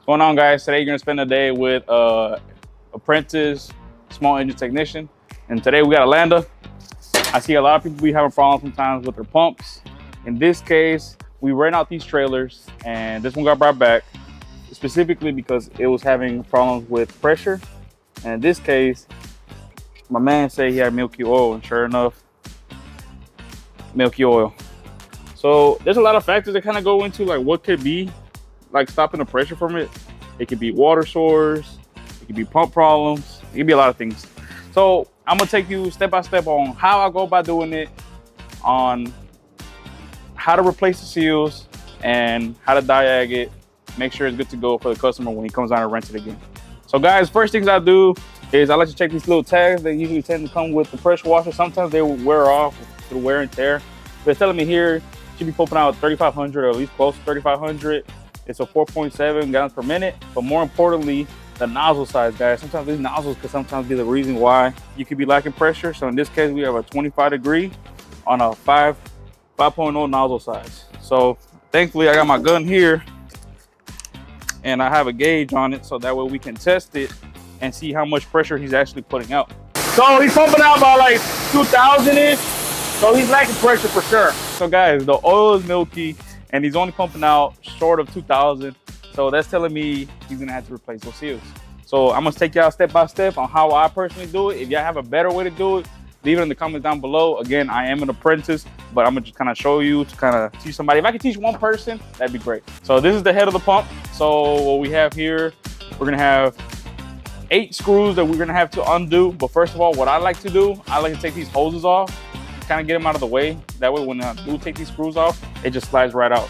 What's going on, guys? Today you're gonna spend a day with apprentice small engine technician, and today we got a Landa. I see a lot of people be having problems sometimes with their pumps. In this case, we ran out these trailers, and this one got brought back specifically because it was having problems with pressure. And in this case, my man said he had milky oil, and sure enough, milky oil. So there's a lot of factors that kind of go into like what could be like stopping the pressure from it. It could be water source, it could be pump problems, it could be a lot of things. So I'm gonna take you step by step on how I go about doing it, on how to replace the seals and how to diag it, make sure it's good to go for the customer when he comes down to rent it again. So guys, first things I do is I like to check these little tags. They usually tend to come with the pressure washer. Sometimes they will wear off through wear and tear. But it's telling me here, should be pumping out 3,500 or at least close to 3,500. It's a 4.7 gallons per minute. But more importantly, the nozzle size, guys. Sometimes these nozzles could sometimes be the reason why you could be lacking pressure. So in this case, we have a 25 degree on a 5.0 nozzle size. So thankfully I got my gun here and I have a gauge on it so that way we can test it and see how much pressure he's actually putting out. So he's pumping out about like 2,000-ish. So he's lacking pressure for sure. So guys, the oil is milky and he's only pumping out short of 2,000. So that's telling me he's gonna have to replace those seals. So I'm gonna take y'all step by step on how I personally do it. If y'all have a better way to do it, leave it in the comments down below. Again, I am an apprentice, but I'm gonna just kind of show you to kind of teach somebody. If I can teach one person, that'd be great. So this is the head of the pump. So what we have here, we're gonna have 8 screws that we're gonna have to undo. But first of all, what I like to do, I like to take these hoses off, kind of get them out of the way. That way when I do take these screws off, it just slides right out.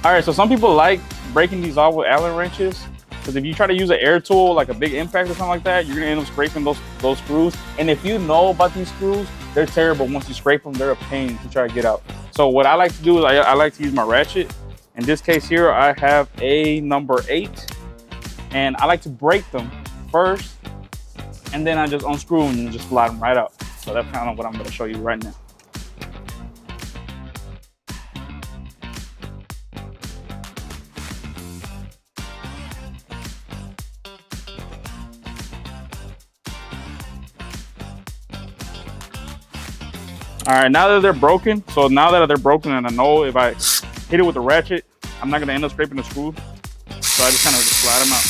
All right, so some people like breaking these off with Allen wrenches, because if you try to use an air tool, like a big impact or something like that, you're gonna end up scraping those screws. And if you know about these screws, they're terrible. Once you scrape them, they're a pain to try to get out. So what I like to do is I like to use my ratchet. In this case here, I have a number 8, and I like to break them first, and then I just unscrew them and just slide them right out. So that's kind of what I'm gonna show you right now. All right, now that they're broken, and I know if I hit it with the ratchet, I'm not gonna end up scraping the screw. So I just kind of slide them out.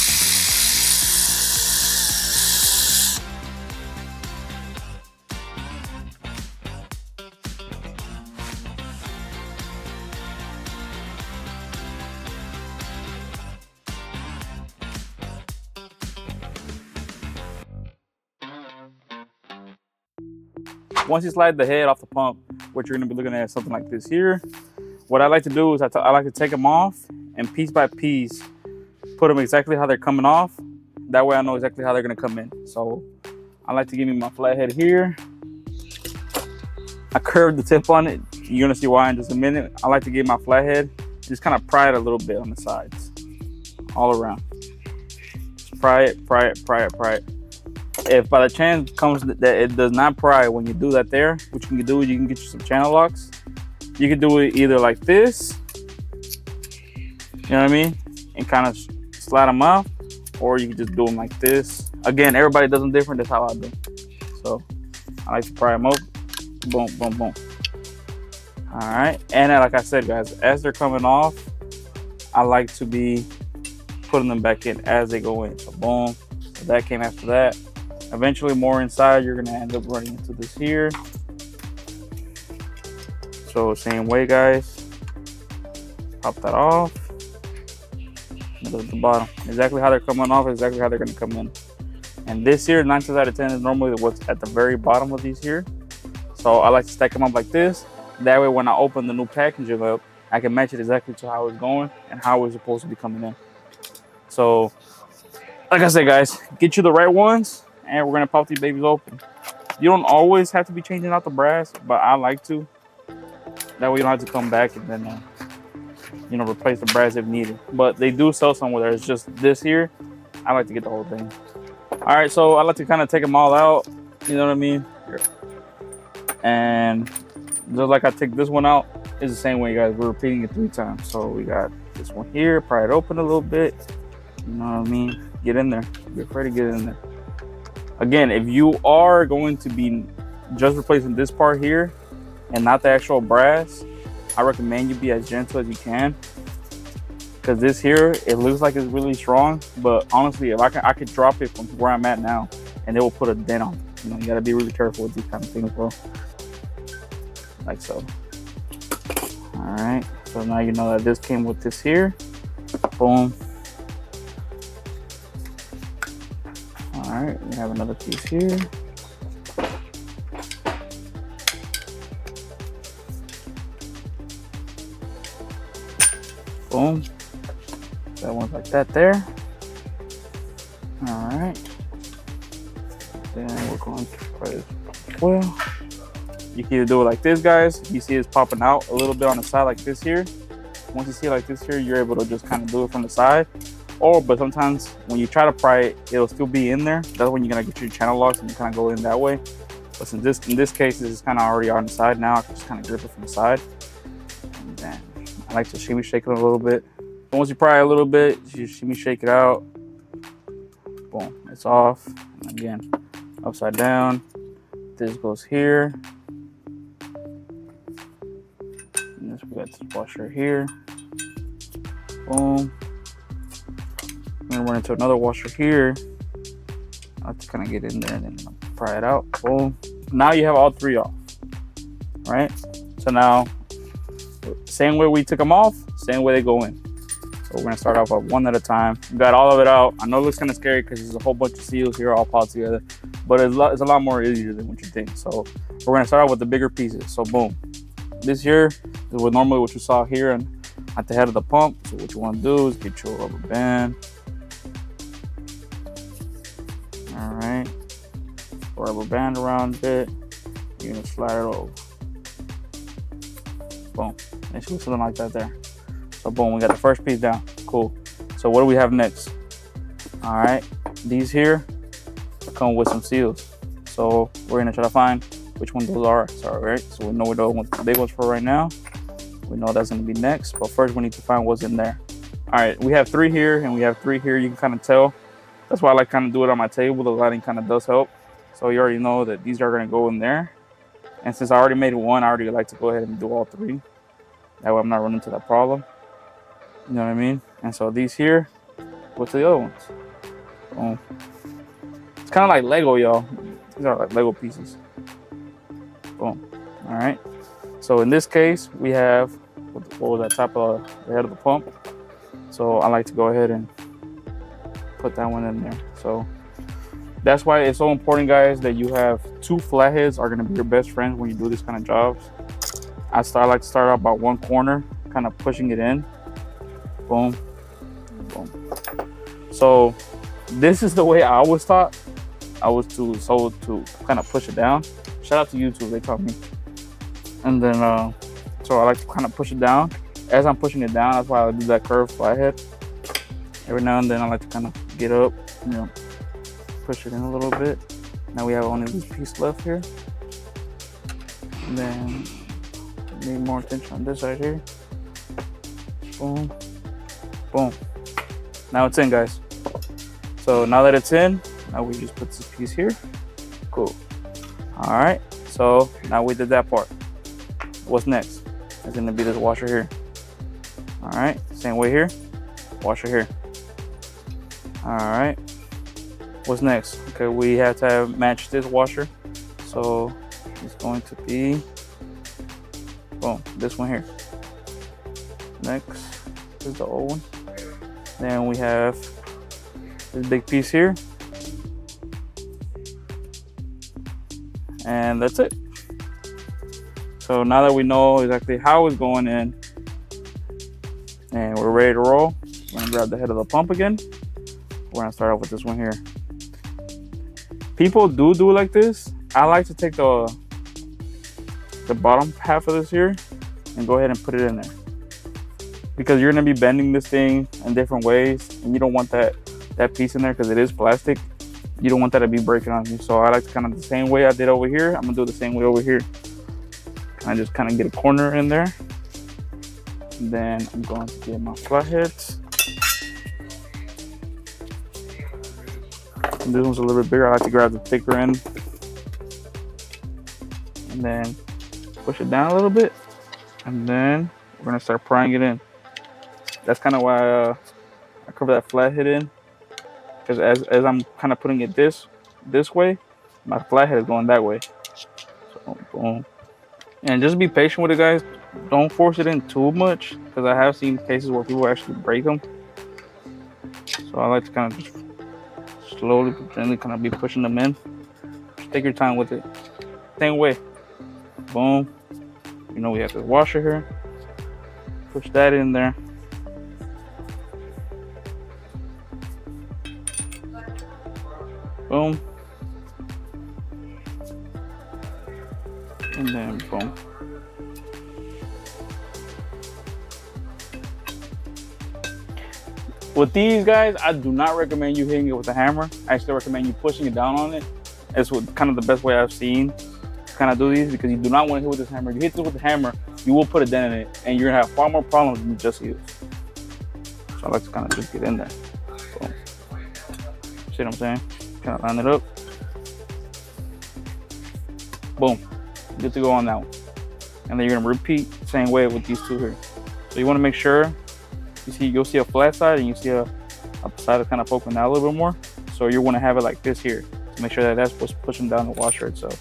Once you slide the head off the pump, what you're gonna be looking at is something like this here. What I like to do is I like to take them off and piece by piece, put them exactly how they're coming off. That way I know exactly how they're gonna come in. So I like to give me my flathead here. I curved the tip on it. You're gonna see why in just a minute. I like to get my flathead, just kind of pry it a little bit on the sides, all around. Just pry it, pry it, pry it, pry it. If by the chance comes that it does not pry when you do that there, what you can do is you can get you some channel locks. You can do it either like this, you know what I mean, and kind of slide them off, or you can just do them like this. Again, everybody does them different. That's how I do. So I like to pry them open. Boom, boom, boom. All right, and like I said, guys, as they're coming off, I like to be putting them back in as they go in. So boom, so that came after that. Eventually more inside, you're gonna end up running into this here. So same way, guys, pop that off. Look at the bottom, exactly how they're coming off, exactly how they're gonna come in. And this here, 9 times out of 10 is normally what's at the very bottom of these here. So I like to stack them up like this. That way when I open the new packaging up, I can match it exactly to how it's going and how it's supposed to be coming in. So like I said, guys, get you the right ones, and we're gonna pop these babies open. You don't always have to be changing out the brass, but I like to. That way you don't have to come back and then, replace the brass if needed. But they do sell somewhere. It's just this here. I like to get the whole thing. All right, so I like to kind of take them all out. You know what I mean? And just like I take this one out, it's the same way, guys. We're repeating it 3 times. So we got this one here, pry it open a little bit. You know what I mean? Get in there. Be afraid to get in there. Again, if you are going to be just replacing this part here and not the actual brass, I recommend you be as gentle as you can. Because this here, it looks like it's really strong, but honestly, if I could drop it from where I'm at now, and it will put a dent on it. You know, you gotta be really careful with these kind of things, bro. Like so. All right. So now you know that this came with this here. Boom. All right. We have another piece here. Boom. That one's like that there. All right. Then we're going to try this as well. You can either do it like this, guys. You see it's popping out a little bit on the side like this here. Once you see it like this here, you're able to just kind of do it from the side. But sometimes when you try to pry it, it'll still be in there. That's when you're gonna get your channel locks and you kind of go in that way. But in this case, this is kind of already on the side now. I can just kind of grip it from the side. And then I like to shimmy shake it a little bit. But once you pry it a little bit, you shimmy shake it out. Boom, it's off. And again, upside down. This goes here. And this, we got this washer here. Boom. I'm gonna run into another washer here. I have to kind of get in there and then pry it out. Boom. Now you have all 3 off. All right. So now, same way we took them off, same way they go in. So we're gonna start off one at a time. We got all of it out. I know it looks kind of scary because there's a whole bunch of seals here all piled together, but it's a lot more easier than what you think. So we're gonna start out with the bigger pieces. So boom. This here is normally what you saw here and at the head of the pump. So what you want to do is get your rubber band. All right, rubber band around it. You're gonna slide it over. Boom. And see something like that there. So boom, we got the first piece down. Cool. So what do we have next? All right, these here come with some seals. So we're gonna try to find which one those are. So, all right, so we know what the big ones for right now. We know that's gonna be next, but first we need to find what's in there. All right, we have 3 here and we have 3 here. You can kind of tell. That's why I like kind of do it on my table. The lighting kind of does help. So you already know that these are gonna go in there. And since I already made one, I already like to go ahead and do all 3. That way I'm not running into that problem. You know what I mean? And so these here, what's the other ones? Boom. It's kind of like Lego, y'all. These are like Lego pieces. Boom. All right. So in this case, we have what was that top of the head of the pump. So I like to go ahead and put that one in there. So that's why it's so important, guys, that you have 2 flatheads are going to be your best friends when you do this kind of jobs. I like to start out by one corner, kind of pushing it in. Boom, boom. So this is the way I was taught. I was to kind of push it down. Shout out to YouTube, they taught me. And then so I like to kind of push it down. As I'm pushing it down, that's why I do that curved flathead. Every now and then I like to kind of get up, you know, push it in a little bit. Now we have only this piece left here. And then need more attention on this side here. Boom, boom. Now it's in, guys. So now that it's in, now we just put this piece here. Cool. All right, so now we did that part. What's next? It's gonna be this washer here. All right, same way here, washer here. All right, what's next? Okay, we have to match this washer. So it's going to be, boom, this one here. Next is the old one. Then we have this big piece here. And that's it. So now that we know exactly how it's going in and we're ready to roll, we're gonna grab the head of the pump again. We're gonna start off with this one here. People do it like this. I like to take the bottom half of this here and go ahead and put it in there, because you're gonna be bending this thing in different ways and you don't want that piece in there because it is plastic. You don't want that to be breaking on you. So I like to kind of the same way I did over here, I'm gonna do the same way over here. I just kind of get a corner in there. And then I'm going to get my flatheads. And this one's a little bit bigger. I like to grab the thicker end. And then push it down a little bit. And then we're gonna start prying it in. That's kind of why I cover that flathead in. Because as I'm kind of putting it this way, my flathead is going that way. So boom. And just be patient with it, guys. Don't force it in too much, because I have seen cases where people actually break them. So I like to kind of just slowly but gently kind of be pushing them in. Just take your time with it. Same way. Boom. You know we have the washer here. Push that in there. Boom. And then boom. With these guys, I do not recommend you hitting it with a hammer. I actually recommend you pushing it down on it. It's kind of the best way I've seen to kind of do these, because you do not want to hit with this hammer. If you hit this with the hammer, you will put a dent in it, and you're gonna have far more problems than you just used. So I like to kind of just get in there. Boom. See what I'm saying? Kind of line it up. Boom. Good to go on that one. And then you're gonna repeat the same way with these two here. So you want to make sure you'll see a flat side, and you see a side that's kind of poking out a little bit more. So you want to have it like this here to make sure that that's what's pushing down the washer itself.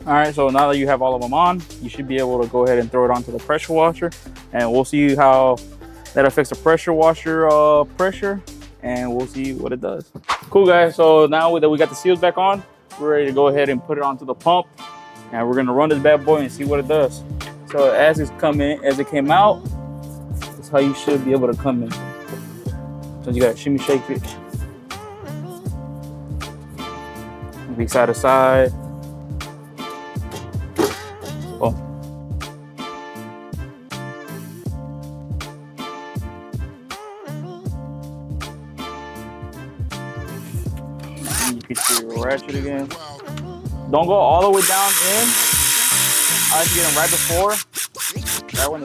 All right, so now that you have all of them on, you should be able to go ahead and throw it onto the pressure washer, and we'll see how that affects the pressure washer pressure, and we'll see what it does. Cool, guys. So now that we got the seals back on, we're ready to go ahead and put it onto the pump, and we're gonna run this bad boy and see what it does. So as it came out, that's how you should be able to come in. So you got shimmy, shake it, be side to side. Boom. You can see your ratchet again. Don't go all the way down in. I like to get them right before. That one,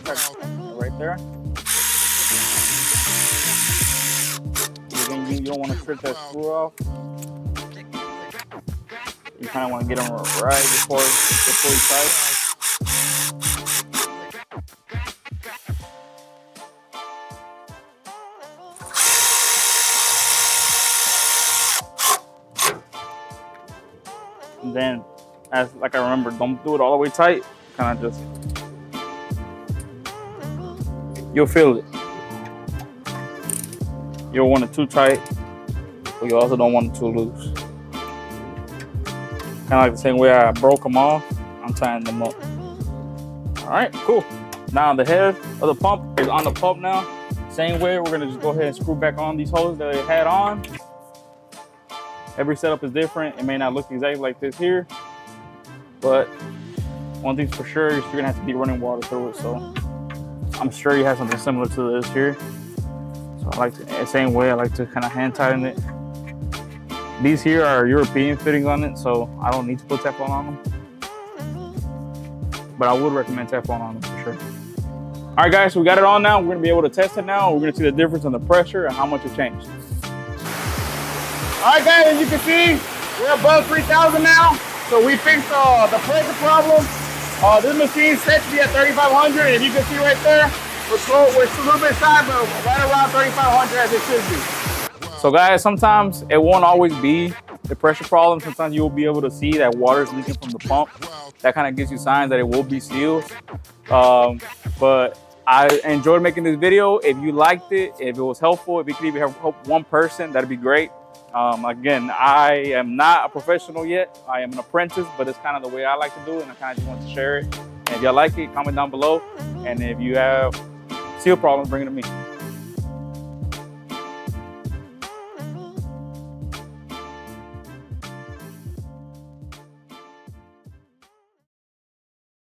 right there. Again, you don't want to strip that screw off. You kind of want to get them right before they're fully tight. And then, like I remember, don't do it all the way tight. Kind of just, you'll feel it. You don't want it too tight, but you also don't want it too loose. Kind of like the same way I broke them off, I'm tying them up. All right, cool. Now the head of the pump is on the pump now. Same way, we're gonna just go ahead and screw back on these hoses that it had on. Every setup is different. It may not look exactly like this here, but one thing's for sure, you're gonna have to be running water through it. So I'm sure you have something similar to this here. So I like to, the same way, I like to kind of hand tighten it. These here are European fittings on it, so I don't need to put Teflon on them. But I would recommend Teflon on them for sure. All right, guys, so we got it on now. We're gonna be able to test it now. We're gonna see the difference in the pressure and how much it changed. All right, guys, as you can see, we're above 3,000 now. So we fixed the pressure problem. This machine set to be at 3,500. If you can see right there, we're a little bit shy, but right around 3,500 as it should be. So guys, sometimes it won't always be the pressure problem. Sometimes you'll be able to see that water is leaking from the pump. That kind of gives you signs that it will be sealed. But I enjoyed making this video. If you liked it, if it was helpful, if you could even help one person, that'd be great. Again, I am not a professional yet. I am an apprentice, but it's kind of the way I like to do it, and I kind of just want to share it. And if y'all like it, comment down below. And if you have seal problems, bring it to me.